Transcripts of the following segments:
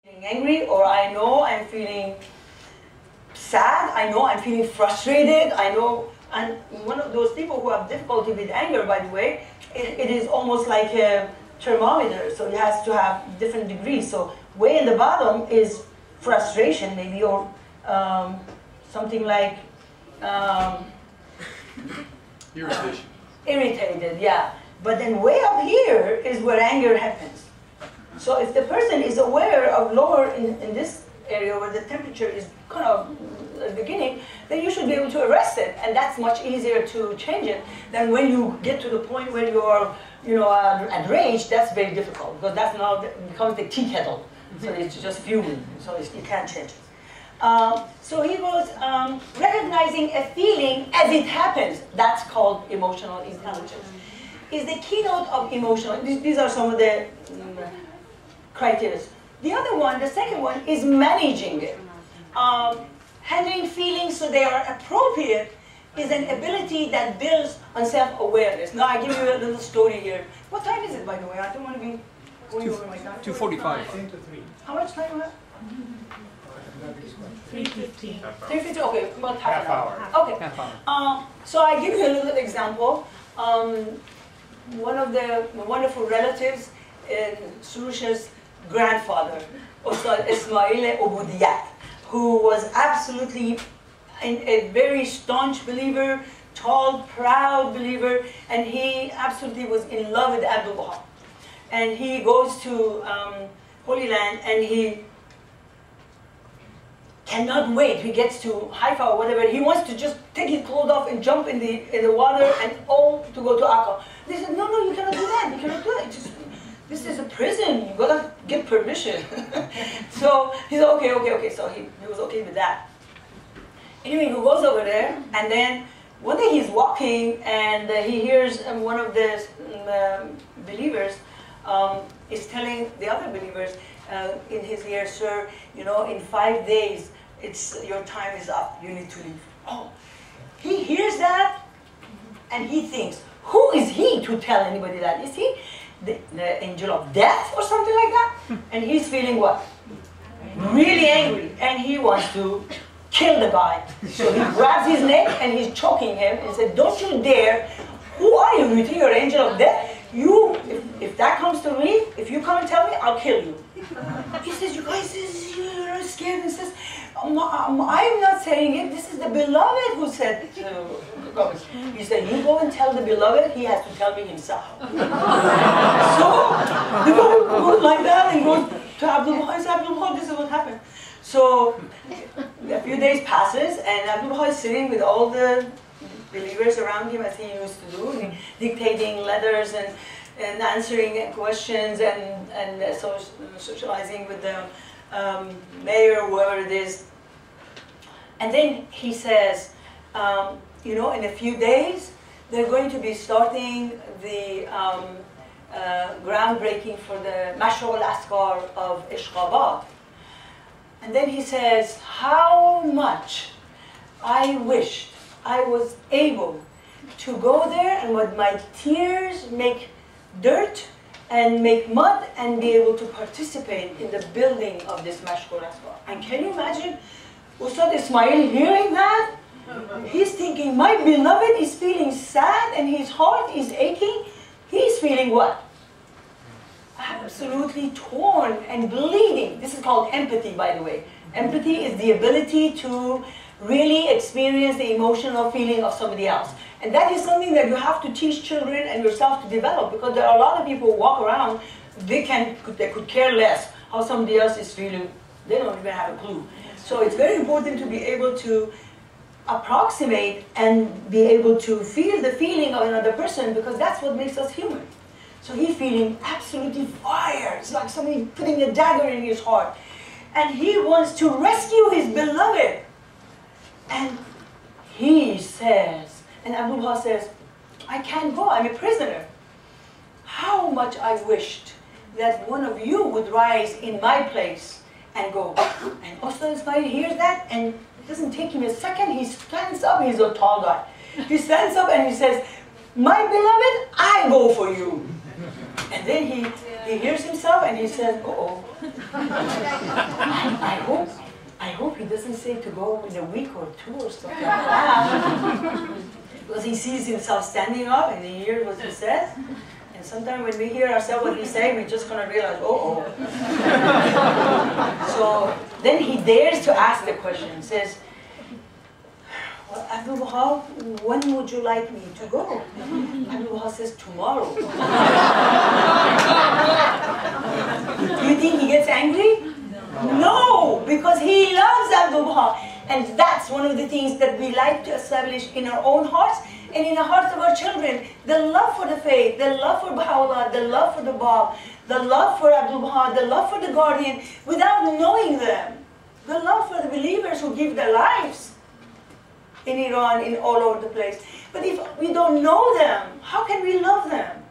feeling angry, or I know I'm feeling sad, I know I'm feeling frustrated, I know, and one of those people who have difficulty with anger, by the way, it is almost like a thermometer, so it has to have different degrees. So way in the bottom is frustration, maybe, or something like irritation. Irritated, yeah. But then way up here is where anger happens. So if the person is aware of lower in this area where the temperature is kind of at the beginning, then you should be able to arrest it, and that's much easier to change it than when you get to the point where you are, at rage. That's very difficult because that's now becomes the tea kettle, so it's just fuming, so you can't change it. So he was recognizing a feeling as it happens. That's called emotional intelligence. Is the keynote of emotional. These are some of the criteria. The other one, the second one, is managing it. Handling feelings so they are appropriate is an ability that builds on self-awareness. Now, I give you a little story here. What time is it, by the way? I don't want to be going over my time. 2:45. 10 to 3. How much time do I have? 3:15. 3:50, okay, about half Half an hour. hour. Okay. Half hour. So I give you a little example. One of the wonderful relatives, Surusha's grandfather, Ustad Ismail Ubudiyat, who was absolutely a very staunch believer, tall, proud believer, and he absolutely was in love with Abdul Baha. And he goes to Holy Land, and he cannot wait. He gets to Haifa or whatever. He wants to just take his clothes off and jump in the water and all to go to Akka. They said, no, you cannot do that. You cannot do it. This is a prison. You gotta get permission. So he said, okay. So he was okay with that. Anyway, he goes over there, and then one day he's walking, and he hears one of the believers is telling the other believers in his ear, sir, in 5 days, your time is up. You need to leave. Oh, he hears that, and he thinks, who is he to tell anybody that? Is he the angel of death or something like that? And he's feeling what? Really angry, and he wants to kill the guy. So he grabs his neck and he's choking him and said, don't you dare. Who are you? You think you're an angel of death? If that comes to me, if you come and tell me, I'll kill you. He says, you guys, you're scared. He says, I'm not saying it. This is the beloved who said to Goleman. He said, you go and tell the beloved, he has to tell me himself. So the guy goes like that and goes to Abdul Baha. He said, Abdul Baha, this is what happened. So a few days passes, and Abdul Baha is sitting with all the believers around him as he used to do, dictating letters and answering questions and socializing with the mayor, whoever it is. And then he says, in a few days, they're going to be starting the groundbreaking for the Mashru' al-Askar of Ishqabad. And then he says, how much I wished I was able to go there and with my tears make dirt and make mud and be able to participate in the building of this Mashru' al-Askar. And can you imagine Ustad Ismail hearing that? He's thinking, my beloved is feeling sad and his heart is aching. He's feeling what? Absolutely torn and bleeding. This is called empathy, by the way. Empathy is the ability to really experience the emotional feeling of somebody else. And that is something that you have to teach children and yourself to develop, because there are a lot of people who walk around, they could care less how somebody else is feeling. They don't even have a clue. So it's very important to be able to approximate and be able to feel the feeling of another person, because that's what makes us human. So he's feeling absolutely fire. It's like somebody putting a dagger in his heart. And he wants to rescue his beloved. And he says, and Abdul Baha says, I can't go, I'm a prisoner. How much I wished that one of you would rise in my place and go. And Ustad Ismail hears that, and it doesn't take him a second, he stands up, he's a tall guy. He stands up and he says, my beloved, I go for you. And then he He hears himself and he says, uh-oh. I hope he doesn't say to go in a week or two or something like that. Because he sees himself standing up and he hears what he says. And sometimes when we hear ourselves what we say, we just kind of realize, uh-oh. So then he dares to ask the question, says, well, Abdul Baha, when would you like me to go? Abdul Baha says, tomorrow. Do you think he gets angry? No, because he loves Abdul Baha. And that's one of the things that we like to establish in our own hearts and in the hearts of our children. The love for the faith, the love for Baha'u'llah, the love for the Bab, the love for Abdul Baha, the love for the Guardian, without knowing them. The love for the believers who give their lives in Iran, in all over the place. But if we don't know them, how can we love them?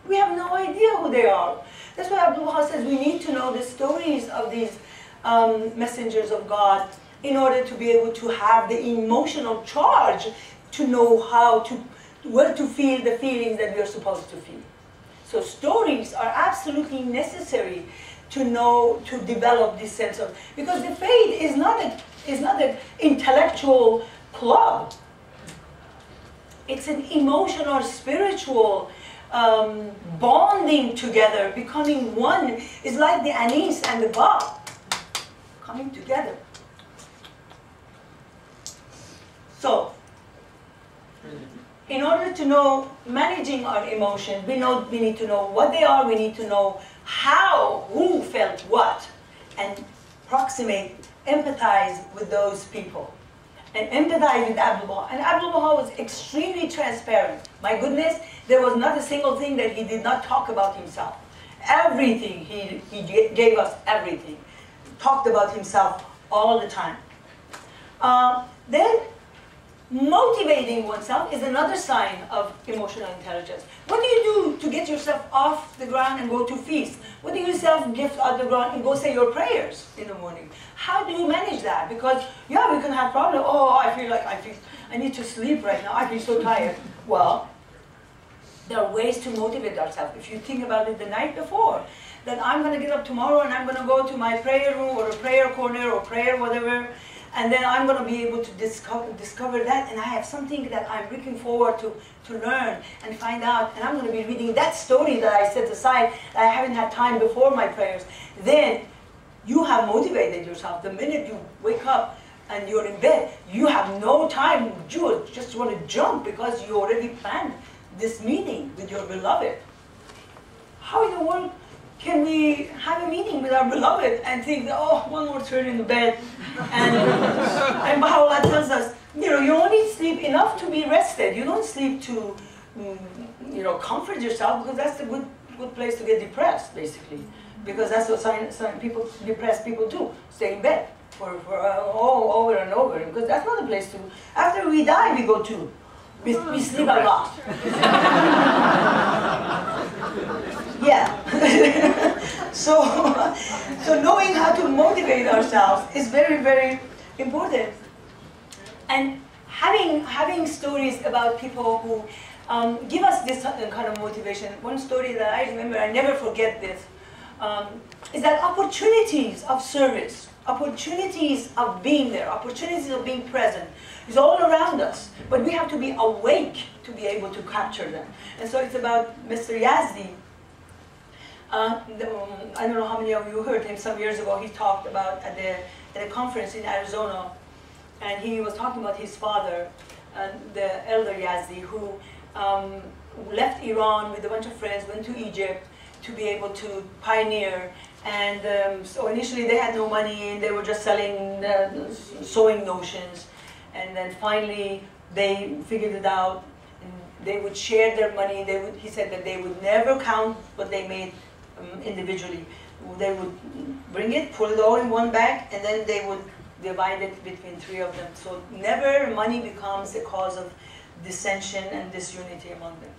We have no idea who they are. That's why Abdul Baha says we need to know the stories of these messengers of God in order to be able to have the emotional charge to know where to feel the feelings that we are supposed to feel. So stories are absolutely necessary to know, to develop this sense of, because the faith is not an intellectual club. It's an emotional, spiritual bonding together, becoming one. It's like the anise and the bab coming together. So, in order to know managing our emotions, we need to know what they are, we need to know how, who felt what, and approximate, empathize with those people. And empathize with Abdul Baha. And Abdul Baha was extremely transparent. My goodness, there was not a single thing that he did not talk about himself. Everything, he gave us everything. Talked about himself all the time. Then, motivating oneself is another sign of emotional intelligence. What do you do to get yourself off the ground and go to feast? What do you self-gift off the ground and go say your prayers in the morning? How do you manage that? Because, yeah, we can have problems. Oh, I need to sleep right now. I feel so tired. Well, there are ways to motivate ourselves. If you think about it the night before, then I'm going to get up tomorrow and I'm going to go to my prayer room or a prayer corner or prayer whatever, and then I'm going to be able to discover that, and I have something that I'm looking forward to learn and find out, and I'm going to be reading that story that I set aside that I haven't had time before my prayers. Then you have motivated yourself. The minute you wake up and you're in bed, you have no time. You just want to jump because you already planned this meeting with your beloved. How in the world can we have a meeting with our beloved and think, oh, one more turn in the bed? And Baha'u'llah tells us, you only sleep enough to be rested. You don't sleep to, comfort yourself, because that's a good place to get depressed, basically. Because that's what depressed people do, stay in bed for over and over. Because that's not a place to, after we die, we go to. We sleep a lot. Yeah. So knowing how to motivate ourselves is very, very important. And having stories about people who give us this kind of motivation. One story that I remember, I never forget this, is that opportunities of service, opportunities of being there, opportunities of being present, is all around us. But we have to be awake to be able to capture them. And so it's about Mr. Yazdi. I don't know how many of you heard him some years ago. He talked about at a conference in Arizona, and he was talking about his father, the elder Yazdi, who left Iran with a bunch of friends, went to Egypt to be able to pioneer. And so initially they had no money, and they were just selling sewing notions. And then finally they figured it out, and they would share their money. He said that they would never count what they made individually. They would bring it, pull it all in one bag, and then they would divide it between three of them. So never money becomes a cause of dissension and disunity among them.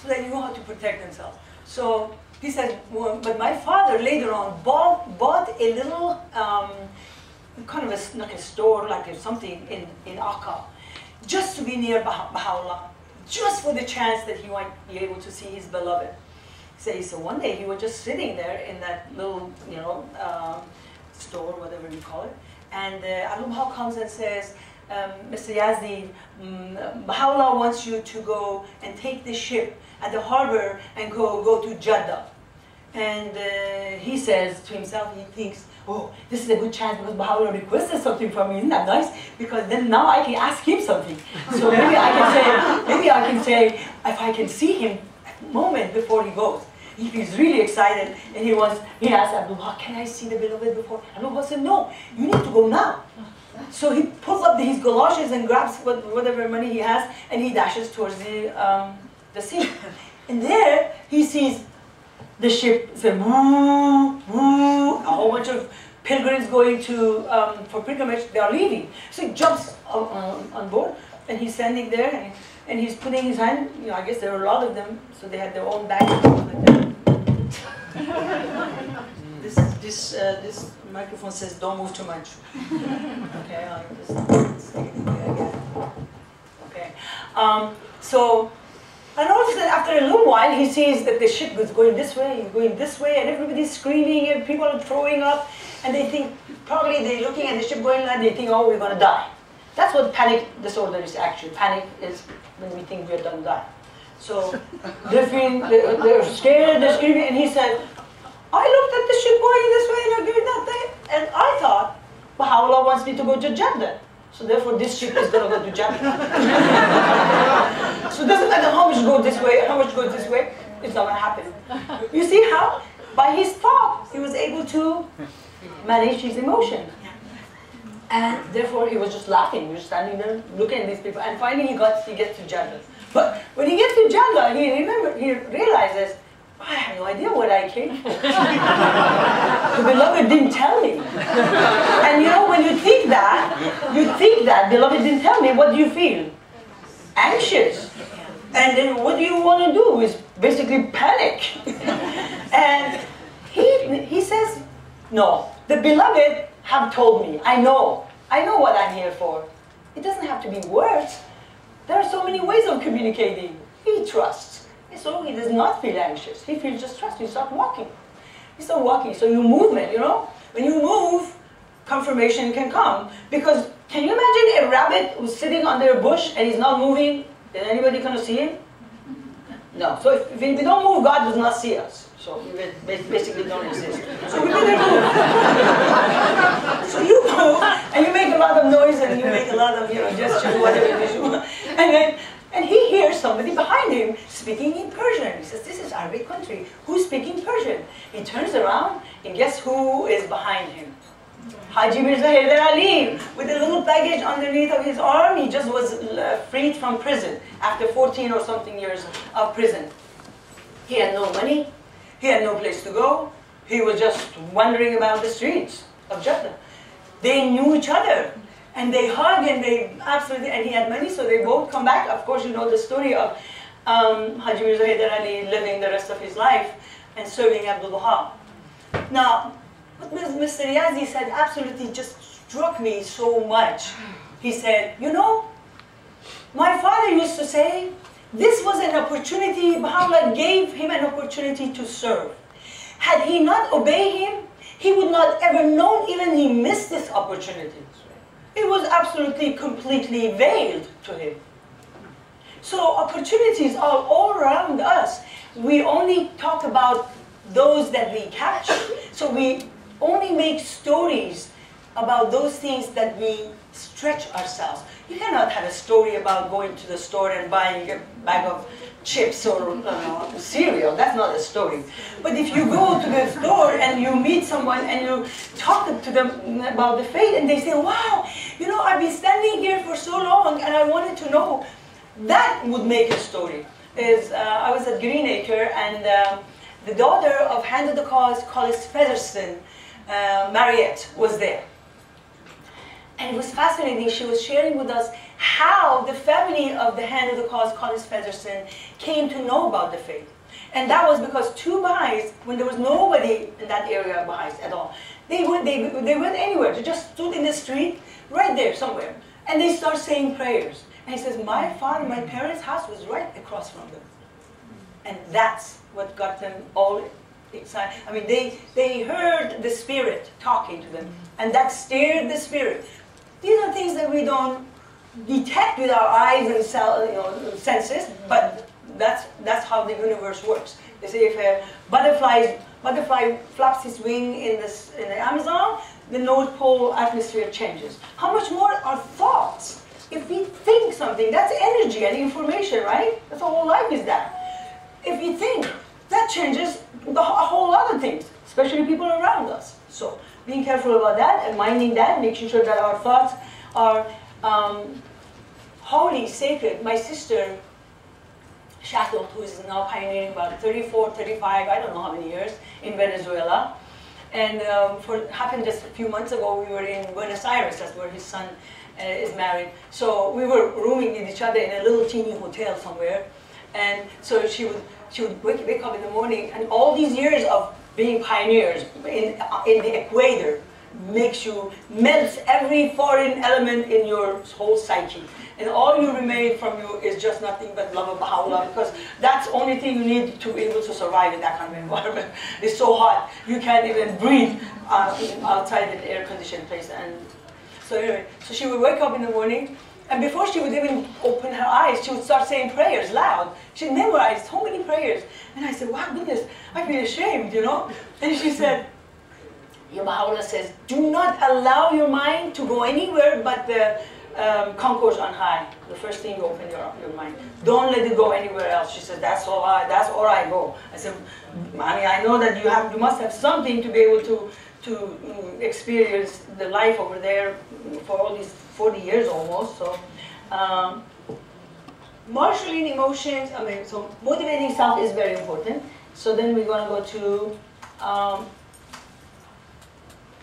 So they knew how to protect themselves. So he said, well, but my father later on bought a little kind of like a store, like something in Akka, just to be near Baha'u'llah, just for the chance that he might be able to see his beloved. So one day he was just sitting there in that little, store, whatever you call it, and Abdul Baha comes and says, Mr. Yazdi, Baha'u'llah wants you to go and take the ship at the harbor and go to Jeddah. And he says to himself, he thinks, oh, this is a good chance because Baha'u'llah requested something from me. Isn't that nice? Because then now I can ask him something. So maybe I can say, if I can see him a moment before he goes. If he's really excited and he asks Abdul Baha, can I see the beloved before? Abdul Baha said, no, you need to go now. So he pulls up his galoshes and grabs whatever money he has and he dashes towards the sea. And there he sees the ship say, woo, woo, a whole bunch of pilgrims going to for pilgrimage. They are leaving. So he jumps on board and he's standing there and he's putting his hand. I guess there are a lot of them, so they had their own baggage. This microphone says don't move too much. Okay, I'll just stay again. Okay, and all of a sudden, after a little while, he sees that the ship is going this way, and everybody's screaming, and people are throwing up, and they think, probably they're looking at the ship going like, they think, oh, we're going to die. That's what panic disorder is actually. Panic is when we think we're going to die. So they're scared, they're screaming, and he said, I looked at the ship going this way, and I'm doing that thing, and I thought, Baha'u'llah wants me to go to Jeddah. So therefore, this ship is going to go to Jeddah. So it doesn't matter how much goes this way, how much goes this way, it's not going to happen. You see how, by his thought, he was able to manage his emotion. And therefore, he was just laughing. He was standing there, looking at these people. And finally, he gets to Jeddah. But when he gets to Jeddah, he realizes, I have no idea what I came for. The beloved didn't tell me. And when you think that, beloved didn't tell me, what do you feel? Anxious. And then what do you want to do is basically panic. And he says, no, the beloved have told me, I know what I'm here for. It doesn't have to be words. There are so many ways of communicating. He trusts. So he does not feel anxious. He feels just trust. You start walking. So your movement, when you move, confirmation can come. Because can you imagine a rabbit who's sitting under a bush and he's not moving? Is anybody going to see him? No. So if we don't move, God does not see us. So we basically don't exist. So we better move. So you move, and you make a lot of noise, and you make a lot of gestures, whatever it is. And he hears somebody behind him speaking in Persian. He says, this is Arabic country. Who's speaking Persian? He turns around, and guess who is behind him? Haji Mirza Hyder Ali, with a little baggage underneath of his arm. He just was freed from prison after 14 or something years of prison. He had no money. He had no place to go. He was just wandering about the streets of Jeddah. They knew each other. And they hug and and he had money, so they both come back. Of course, you know the story of Haji Mirza Hyder Ali living the rest of his life and serving Abdul Baha. Now, what Mr. Yazdi said absolutely just struck me so much. He said, my father used to say, this was an opportunity, Baha'u'llah gave him an opportunity to serve. Had he not obeyed him, he would not ever known even he missed this opportunity. It was absolutely, completely veiled to him. So opportunities are all around us. We only talk about those that we catch. So we only make stories about those things that we stretch ourselves. You cannot have a story about going to the store and buying a bag of chips or cereal. That's not a story. But if you go to the store and you meet someone and you talk to them about the faith and they say, wow, I've been standing here for so long and I wanted to know, that would make a story. I was at Greenacre and the daughter of Hand of the Cause, Collis Featherston, Mariette, was there. And it was fascinating. She was sharing with us how the family of the Hand of the Cause, Collis Featherston, came to know about the faith. And that was because two Baha'is, when there was nobody in that area of Baha'is at all, they went anywhere. They just stood in the street, right there somewhere. And they start saying prayers. And he says, my parents' house was right across from them. And that's what got them all excited. I mean, they heard the spirit talking to them, and that stirred the spirit. These are things that we don't detect with our eyes and senses, but that's how the universe works. They say if a butterfly flaps its wing in the Amazon, the North Pole atmosphere changes. How much more our thoughts? If we think something, that's energy and information, right? That's the whole life is that. If we think, that changes a whole lot of things, especially people around us. So being careful about that and minding that, making sure that our thoughts are holy, sacred. My sister, Shadow, who is now pioneering about 34, 35, I don't know how many years, in Venezuela. And happened just a few months ago, we were in Buenos Aires, that's where his son is married. So we were rooming with each other in a little teeny hotel somewhere. And so she would wake up in the morning, and all these years of being pioneers in the equator melts every foreign element in your whole psyche. And all you remain from you is just nothing but love of Baha'u'llah, because that's the only thing you need to be able to survive in that kind of environment. It's so hot, you can't even breathe outside an air-conditioned place. And so anyway, so she would wake up in the morning, and before she would even open her eyes, she would start saying prayers loud. She memorized so many prayers. And I said, wow, goodness, I feel ashamed, And she said, your Baha'u'llah says, do not allow your mind to go anywhere but the concourse on high. The first thing you open your mind. Don't let it go anywhere else. She said, that's all I go. I said, I know that you must have something to be able to experience the life over there for all these 40 years almost. So, marshalling emotions, so motivating self is very important. So then we're going to go to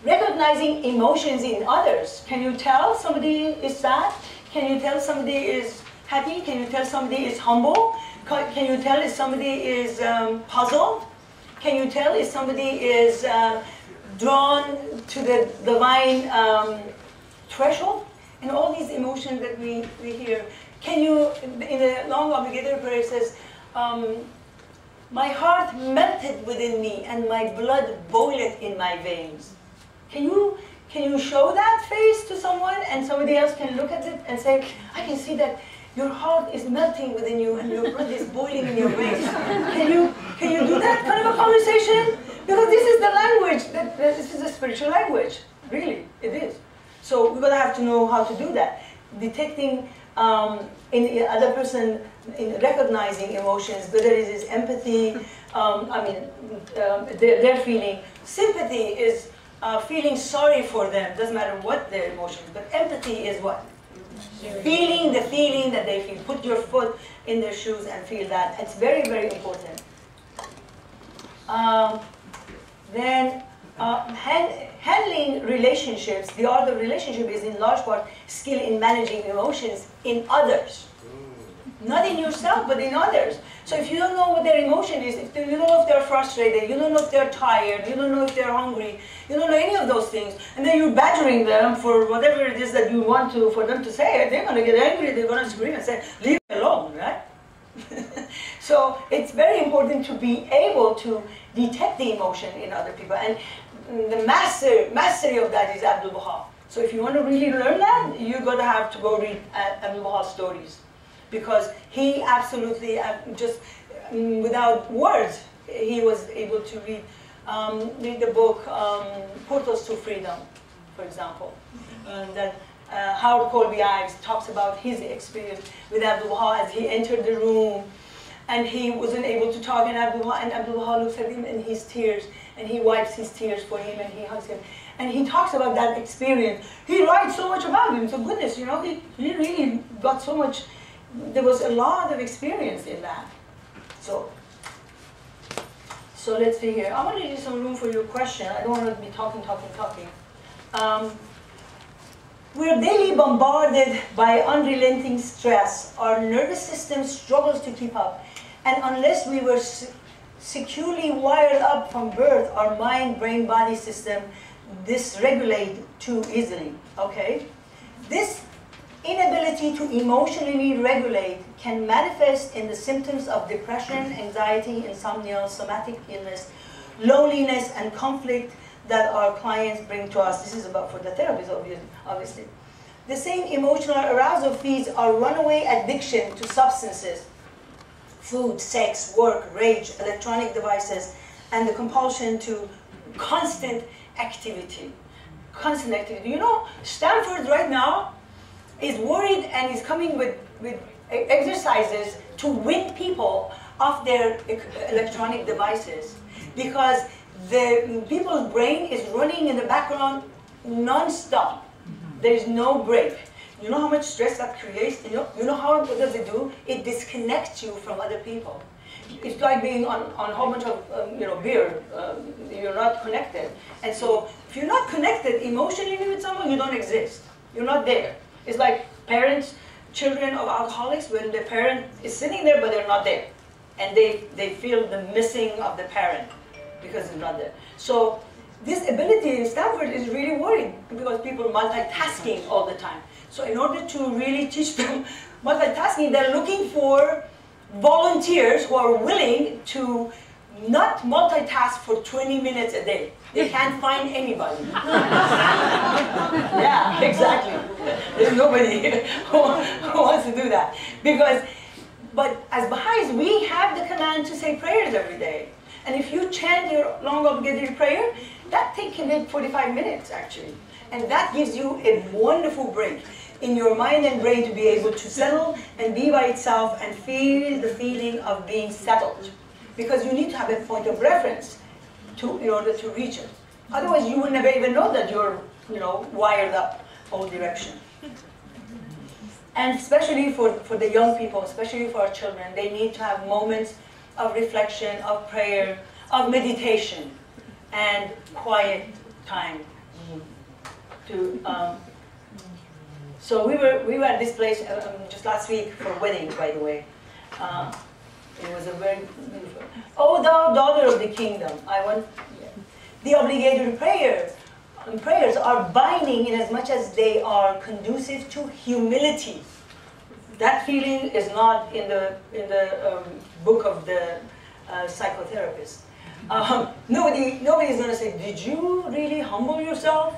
recognizing emotions in others. Can you tell somebody is sad? Can you tell somebody is happy? Can you tell somebody is humble? Can you tell if somebody is puzzled? Can you tell if somebody is drawn to the divine threshold? And all these emotions that we hear. Can you, in the long obligatory prayer, it says, my heart melted within me and my blood boiled in my veins. Can you show that face to someone and somebody else can look at it and say, I can see that your heart is melting within you and your blood is boiling in your veins. Can you do that kind of a conversation? Because this is the language, this is a spiritual language. Really, it is. So we're going to have to know how to do that. Detecting in the other person, in recognizing emotions, whether it is empathy, their feeling. Sympathy is feeling sorry for them, doesn't matter what their emotions, but empathy is what? Feeling the feeling that they feel. Put your foot in their shoes and feel that. It's very, very important. Then handling relationships, the art of relationship is in large part skill in managing emotions in others. Not in yourself, but in others. So if you don't know what their emotion is, you don't know if they're frustrated, you don't know if they're tired, you don't know if they're hungry, you don't know any of those things, and then you're badgering them for whatever it is that you want for them to say, they're going to get angry, they're going to scream and say, leave me alone, right? So it's very important to be able to detect the emotion in other people. And the mastery of that is Abdul Baha. So if you want to really learn that, you're going to have to go read Abdul Baha's stories. Because he absolutely, just without words, he was able to read the book Portals to Freedom, for example. And then Howard Colby Ives talks about his experience with Abdul Baha as he entered the room and he wasn't able to talk, and Abdul Baha looks at him in his tears and he wipes his tears for him and he hugs him. And he talks about that experience. He writes so much about him, so goodness, he really got so much. There was a lot of experience in that. So let's see here. I want to leave some room for your question. I don't want to be talking. We're daily bombarded by unrelenting stress. Our nervous system struggles to keep up. And unless we were securely wired up from birth, our mind, brain, body system dysregulate too easily. Okay? This inability to emotionally regulate can manifest in the symptoms of depression, anxiety, insomnia, somatic illness, loneliness, and conflict that our clients bring to us. This is about for the therapist, obviously. The same emotional arousal feeds our runaway addiction to substances, food, sex, work, rage, electronic devices, and the compulsion to constant activity. Constant activity. You know, Stanford right now is worried and is coming with exercises to win people off their electronic devices, because the people's brain is running in the background non-stop. There is no break. You know how much stress that creates? You know how, what does it do? It disconnects you from other people. It's like being on a whole bunch of beer. You're not connected. And so if you're not connected emotionally with someone, you don't exist. You're not there. It's like parents, children of alcoholics, when the parent is sitting there, but they're not there. And they feel the missing of the parent because it's not there. So this ability in Stanford is really worried because people are multitasking all the time. So in order to really teach them multitasking, they're looking for volunteers who are willing to not multitask for 20 minutes a day. They can't find anybody. Yeah, exactly. There's nobody who wants to do that. But as Baha'is, we have the command to say prayers every day. And if you chant your long obligatory prayer, that can take 45 minutes actually. And that gives you a wonderful break in your mind and brain to be able to settle and be by itself and feel the feeling of being settled. Because you need to have a point of reference in order to reach it. Otherwise, you would never even know that you're wired up all direction. And especially for the young people, especially for our children, they need to have moments of reflection, of prayer, of meditation, and quiet time. So we were at this place just last week for a wedding, by the way. It was a very beautiful. Oh, thou daughter of the kingdom, the obligatory prayers are binding in as much as they are conducive to humility. That feeling is not in the book of the psychotherapist. Nobody is going to say, did you really humble yourself?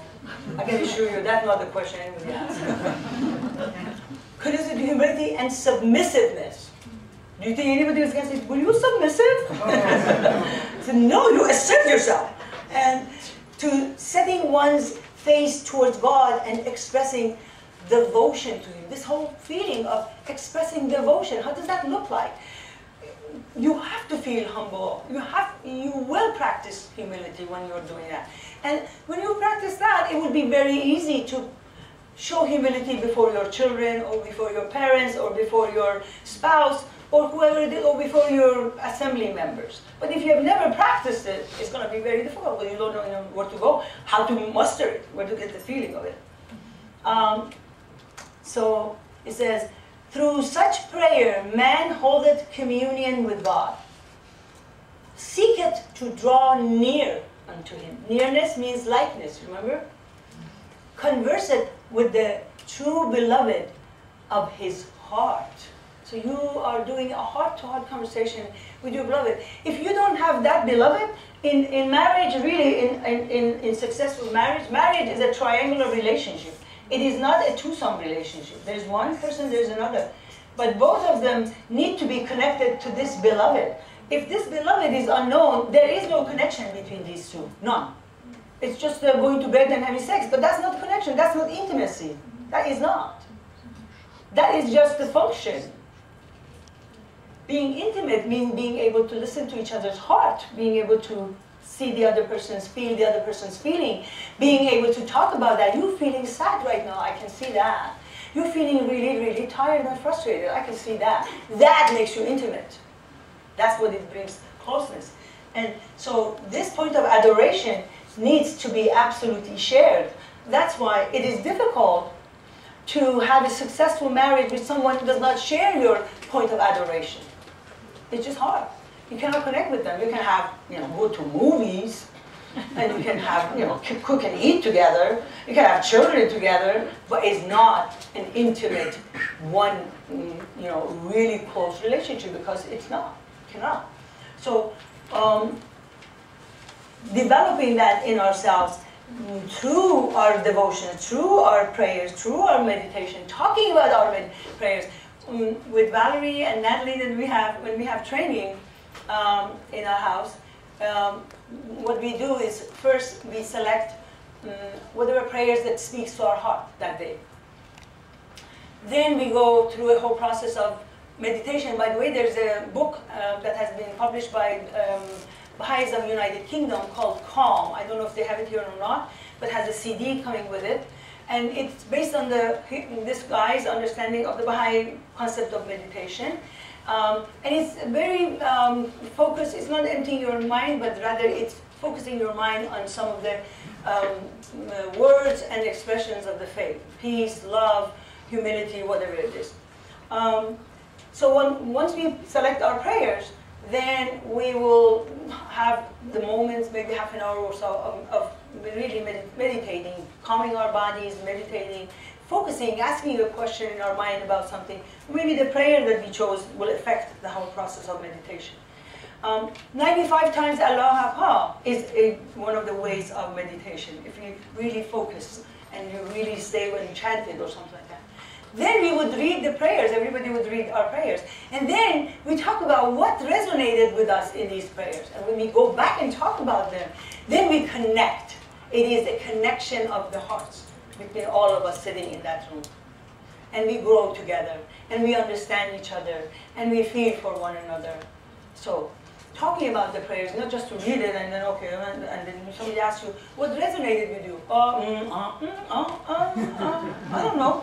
I can assure you that's not the question anybody asks. Conducive to humility and submissiveness. Do you think anybody was going to say, were you submissive? So no, you assert yourself. And to setting one's face towards God and expressing devotion to Him. This whole feeling of expressing devotion, how does that look like? You have to feel humble. You will practice humility when you're doing that. And when you practice that, it will be very easy to show humility before your children, or before your parents, or before your spouse, or whoever it is, or before your assembly members. But if you have never practiced it, it's going to be very difficult because you don't know where to go, how to muster it, where to get the feeling of it. So it says, through such prayer, man holdeth communion with God. Seeketh to draw near unto Him. Nearness means likeness, remember? Converseth with the true beloved of his heart. So you are doing a heart-to-heart conversation with your beloved. If you don't have that beloved, in marriage, really, in successful marriage is a triangular relationship. It is not a twosome relationship. There's one person, there's another. But both of them need to be connected to this beloved. If this beloved is unknown, there is no connection between these two. None. It's just going to bed and having sex. But that's not connection. That's not intimacy. That is not. That is just the function. Being intimate means being able to listen to each other's heart, being able to see the other person's feel the other person's feeling, being able to talk about that. You're feeling sad right now, I can see that. You're feeling really, really tired and frustrated, I can see that. That makes you intimate. That's what it brings closeness. And so this point of adoration needs to be absolutely shared. That's why it is difficult to have a successful marriage with someone who does not share your point of adoration. It's just hard. You cannot connect with them. You can have, go to movies, And you can have, cook and eat together. You can have children together, but it's not an intimate, one, really close relationship, because it's not, cannot. So developing that in ourselves through our devotions, through our prayers, through our meditation, talking about our prayers. With Valerie and Natalie, that when we have training in our house, what we do is first we select whatever prayers that speaks to our heart that day. Then we go through a whole process of meditation. By the way, there's a book that has been published by Baha'is of United Kingdom called Calm. I don't know if they have it here or not, but has a CD coming with it. And it's based on this guy's understanding of the Baha'i concept of meditation. And it's very focused. It's not emptying your mind, but rather it's focusing your mind on some of the words and expressions of the faith. Peace, love, humility, whatever it is. So once we select our prayers, then we will have the moments, maybe half an hour or so, of really meditating, calming our bodies, meditating, focusing, asking a question in our mind about something. Maybe the prayer that we chose will affect the whole process of meditation. 95 times Allah Akbar is one of the ways of meditation, if you really focus and you really stay enchanted or something like that. Then we would read the prayers, everybody would read our prayers. And then we talk about what resonated with us in these prayers. And when we go back and talk about them, then we connect. It is a connection of the hearts between all of us sitting in that room. And we grow together, and we understand each other, and we feel for one another. So, talking about the prayers, not just to read it and then okay, and then somebody asks you, what resonated with you? I don't know.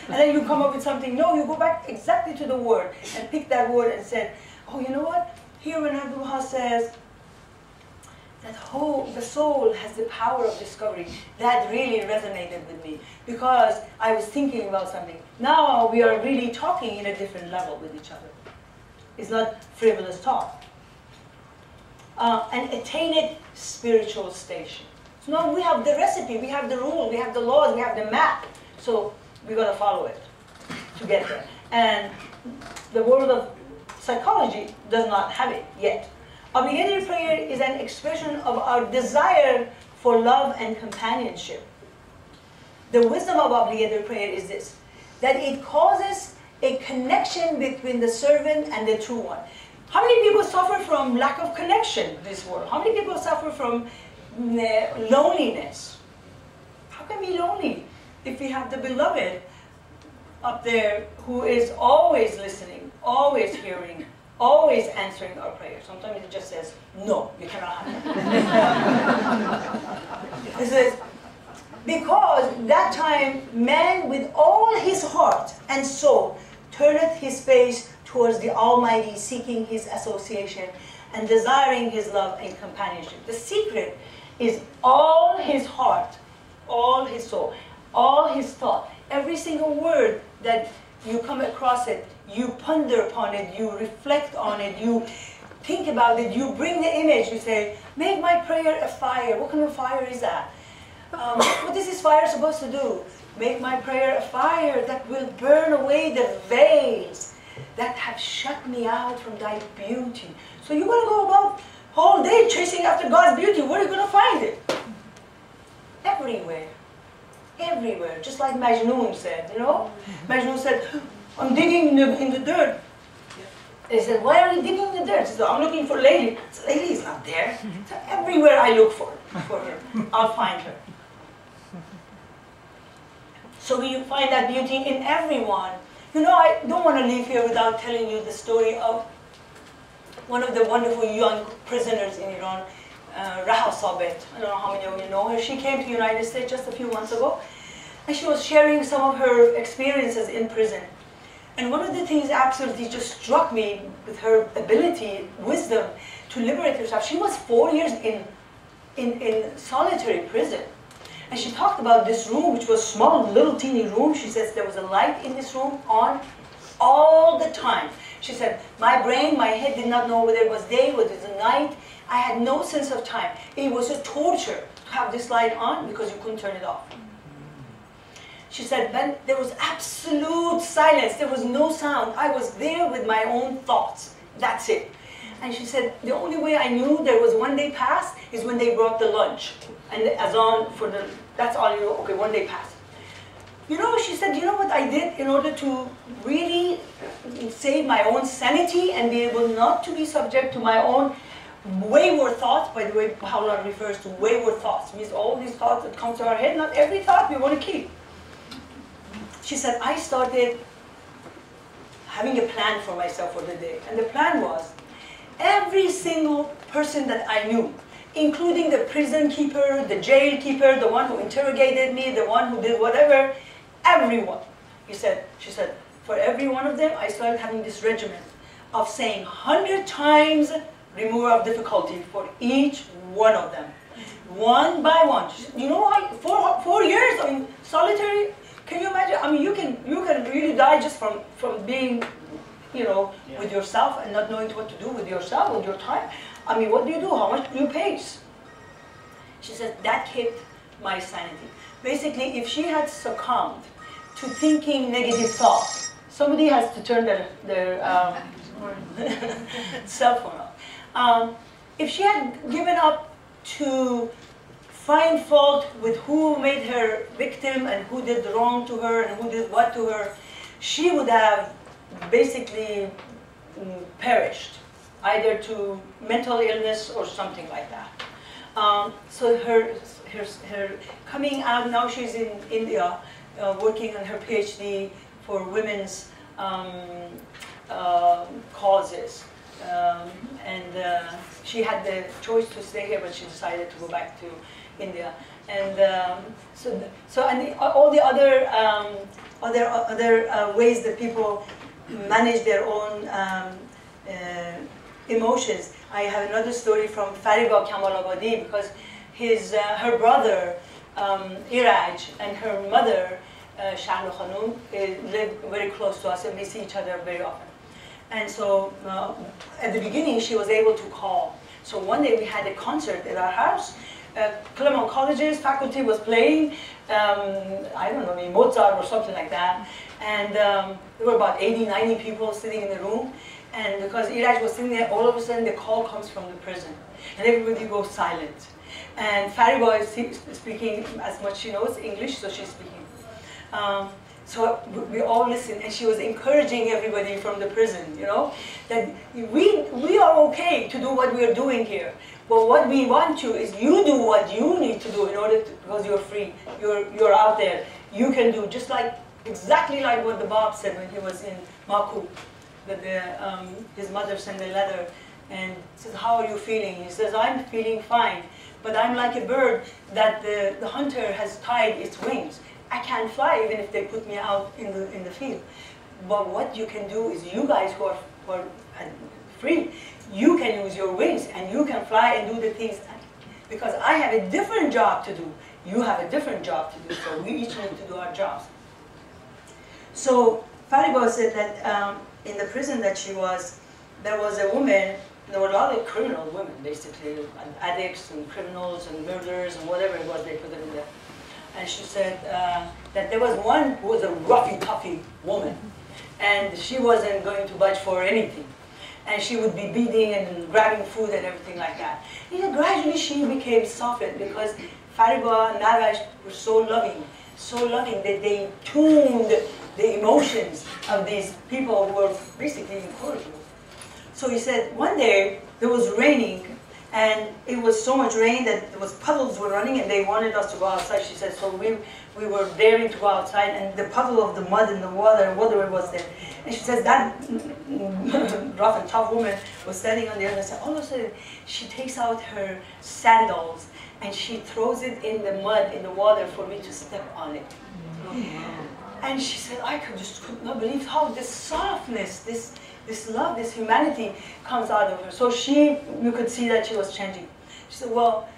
And then you come up with something. No, you go back exactly to the word and pick that word and said, oh, you know what? Here when Abdullah says that the soul has the power of discovery, that really resonated with me because I was thinking about something. Now we are really talking in a different level with each other. It's not frivolous talk. An attained spiritual station. So now we have the recipe, we have the rule, we have the laws, we have the map. So we're going to follow it to get there. And the world of psychology does not have it yet. Obligatory prayer is an expression of our desire for love and companionship. The wisdom of obligatory prayer is this, that it causes a connection between the servant and the true one. How many people suffer from lack of connection in this world? How many people suffer from loneliness? How can we be lonely if we have the beloved up there who is always listening, always hearing, always answering our prayers? Sometimes it just says, no, you cannot have that. It says, because that time man with all his heart and soul turneth his face towards the Almighty, seeking His association and desiring His love and companionship. The secret is all his heart, all his soul, all his thought. Every single word that you come across it, you ponder upon it, you reflect on it, you think about it, you bring the image, you say, make my prayer a fire. What kind of fire is that? What is this fire supposed to do? Make my prayer a fire that will burn away the veils that have shut me out from thy beauty. So you're going to go about all day chasing after God's beauty. Where are you going to find it? Everywhere. Everywhere. Just like Majnun said, Majnun said, I'm digging in the dirt. They said, why are you digging in the dirt? He said, I'm looking for Layli. So Layli is not there. So everywhere I look for her, I'll find her. So you find that beauty in everyone. I don't want to leave here without telling you the story of one of the wonderful young prisoners in Iran, Raha Sabit. I don't know how many of you know her. She came to the United States just a few months ago, and she was sharing some of her experiences in prison. And one of the things absolutely just struck me with her ability, wisdom, to liberate herself. She was 4 years in solitary prison. And she talked about this room, which was a small, little teeny room. She says there was a light in this room on all the time. She said, my brain, my head did not know whether it was day, whether it was night. I had no sense of time. It was a torture to have this light on because you couldn't turn it off. She said, then there was absolute silence. There was no sound. I was there with my own thoughts. That's it. And she said, the only way I knew there was one day past is when they brought the lunch. And the azan for the, that's all you know, okay, one day passed. You know, she said, you know what I did in order to really save my own sanity and be able not to be subject to my own wayward thoughts. By the way, Paula refers to wayward thoughts. It means all these thoughts that come to our head, not every thought we want to keep. She said, I started having a plan for myself for the day. And the plan was, every single person that I knew, including the prison keeper, the jail keeper, the one who interrogated me, the one who did whatever, everyone. She said, for every one of them, I started having this regimen of saying 100 times remover of difficulty for each one of them. One by one. You know why? 4 years in solitary, can you imagine? I mean, you can really die just from being, you know, with yourself and not knowing what to do with yourself, with your time. I mean, what do you do? How much do you pace? She said, that kept my sanity. Basically, if she had succumbed to thinking negative thoughts, somebody has to turn their cell phone off. If she had given up to find fault with who made her victim and who did wrong to her and who did what to her, she would have basically perished, either to mental illness or something like that. So her coming out, now she's in India working on her PhD for women's causes. And she had the choice to stay here, but she decided to go back to India. And all the other ways that people manage their own emotions. I have another story from Fariba Kamalabadi, because her brother Iraj and her mother Shahla Khanum live very close to us, and we see each other very often. And so at the beginning she was able to call. So one day we had a concert at our house. Goleman College's faculty was playing, I don't know, maybe Mozart or something like that. And there were about 80, 90 people sitting in the room. And because Iraj was sitting there, all of a sudden the call comes from the prison. And everybody goes silent. And Fariba is speaking as much she knows English, so she's speaking. So we all listened, and she was encouraging everybody from the prison, you know, that we are okay to do what we are doing here. But what we want you is you do what you need to do in order to, because you're free, you're out there, you can do, just like, exactly like what the Bab said when he was in Maku, that his mother sent a letter and says, how are you feeling? He says, I'm feeling fine, but I'm like a bird that the hunter has tied its wings. I can't fly even if they put me out in the field. But what you can do is, you guys who are free, you can use your wings and you can fly and do the things. Because I have a different job to do. You have a different job to do. So we each need to do our jobs. So Fariba said that in the prison that she was, there was a woman. There were a lot of criminal women, basically, and addicts and criminals and murderers and whatever it was they put them in there. And she said that there was one who was a roughy-toughy woman, and she wasn't going to budge for anything. And she would be beating and grabbing food and everything like that. And gradually she became softened, because Fariba and Nagash were so loving that they tuned the emotions of these people who were basically incorrigible. So he said one day there was raining, and it was so much rain that there was puddles were running, and they wanted us to go outside. She said, so we were daring to go outside, and the puddle of the mud and the water and whatever was there. And she says that rough and tough woman was standing on the other side. All of a sudden, she takes out her sandals and she throws it in the mud, in the water, for me to step on it. And she said, I could not believe how this softness, this love, this humanity comes out of her. So you could see that she was changing. She said, well,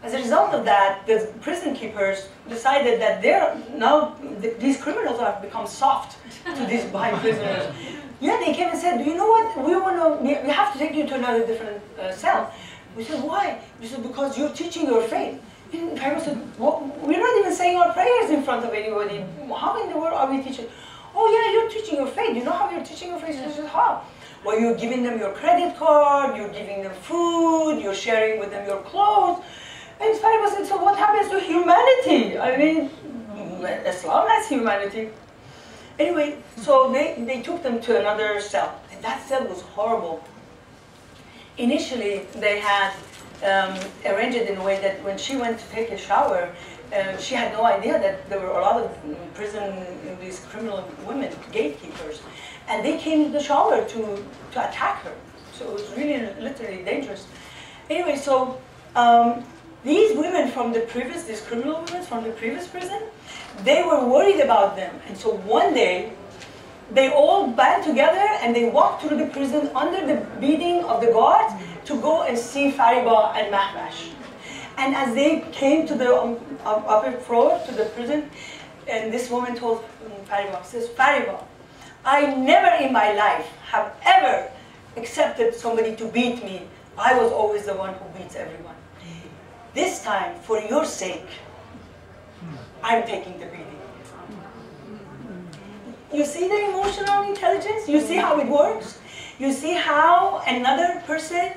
As a result of that, the prison keepers decided that these criminals have become soft to these Baha'i prisoners. Yeah, they came and said, you know what, we have to take you to another different cell. We said, why? We said, because you're teaching your faith. And Pharaoh said, well, we're not even saying our prayers in front of anybody. How in the world are we teaching? Oh yeah, you're teaching your faith. You know how you're teaching your faith? I said, how? Well, you're giving them your credit card, you're giving them food, you're sharing with them your clothes. And Pharaoh said, so what happens to humanity? I mean, Islam has humanity. Anyway, so they took them to another cell. And that cell was horrible. Initially, they had arranged it in a way that when she went to take a shower, she had no idea that there were a lot of these criminal women, gatekeepers. And they came to the shower to attack her. So it was really literally dangerous. Anyway, so these women from these criminal women from the previous prison, they were worried about them. And so one day, they all band together and they walked through the prison under the beating of the guards to go and see Fariba and Mahmash. And as they came to the upper floor, to the prison, and this woman told Fariba, says, Fariba, I never in my life have ever accepted somebody to beat me. I was always the one who beats everyone. This time, for your sake, I'm taking the beating. You see the emotional intelligence? You see how it works? You see how another person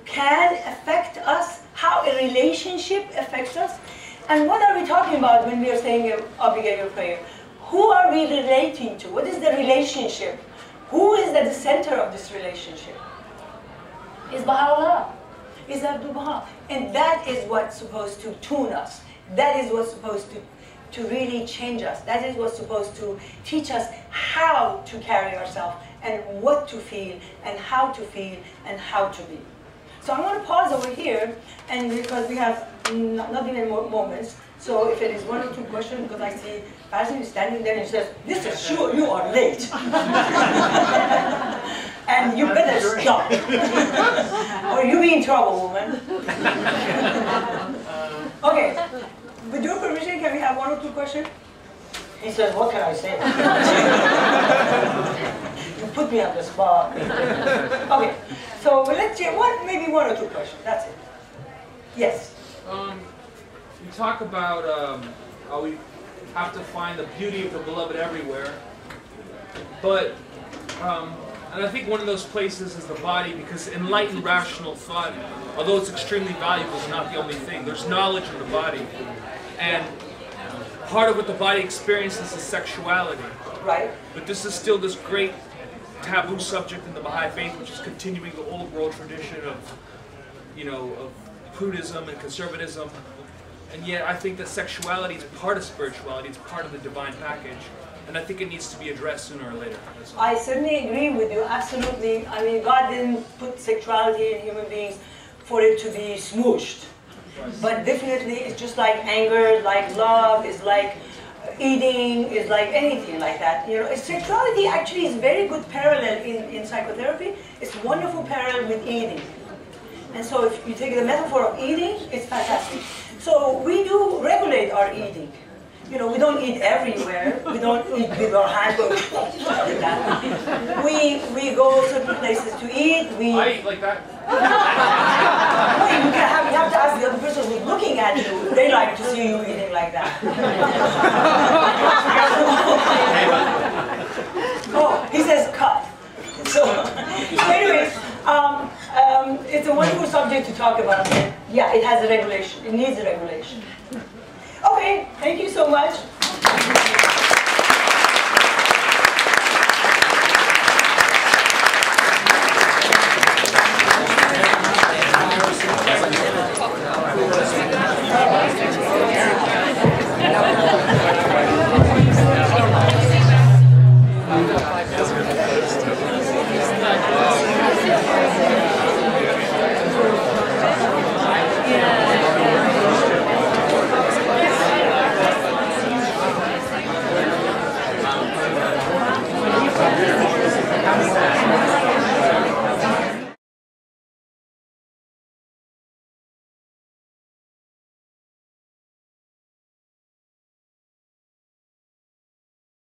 can affect us, how a relationship affects us? And what are we talking about when we are saying obligatory prayer? Who are we relating to? What is the relationship? Who is at the center of this relationship? It's Baha'u'llah. It's Abdu'l-Baha. And that is what's supposed to tune us. That is what's supposed to really change us. That is what's supposed to teach us how to carry ourselves and what to feel and how to feel and how to be. So I'm going to pause over here, and because we have not even more moments, so if it is one or two questions, because I see Farzan is standing there and he says, this is sure you are late. And you better stop. Or you'll be in trouble, woman. Okay. With your permission, can we have one or two questions? He says, what can I say? You put me on the spot. Okay, so let's see, maybe one or two questions, that's it. Yes? You talk about how we have to find the beauty of the beloved everywhere, but, and I think one of those places is the body, because enlightened rational thought, although it's extremely valuable, is not the only thing. There's knowledge in the body. And part of what the body experiences is sexuality. Right. But this is still this great taboo subject in the Baha'i faith, which is continuing the old world tradition of, of prudism and conservatism. And yet I think that sexuality is part of spirituality, it's part of the divine package. And I think it needs to be addressed sooner or later. I certainly agree with you, absolutely. I mean, God didn't put sexuality in human beings for it to be smooshed. But definitely, it's just like anger, like love, it's like eating, it's like anything like that. Sexuality actually is very good parallel in psychotherapy. It's wonderful parallel with eating. And so if you take the metaphor of eating, it's fantastic. So we do regulate our eating. We don't eat everywhere. We don't eat with our hands. Like that. We go certain places to eat. I eat like that. You have to ask the other person who's looking at you. They like to see you eating like that. Oh, he says cut. So anyways, it's a wonderful subject to talk about. Yeah, it has a regulation. It needs a regulation. Okay, thank you so much.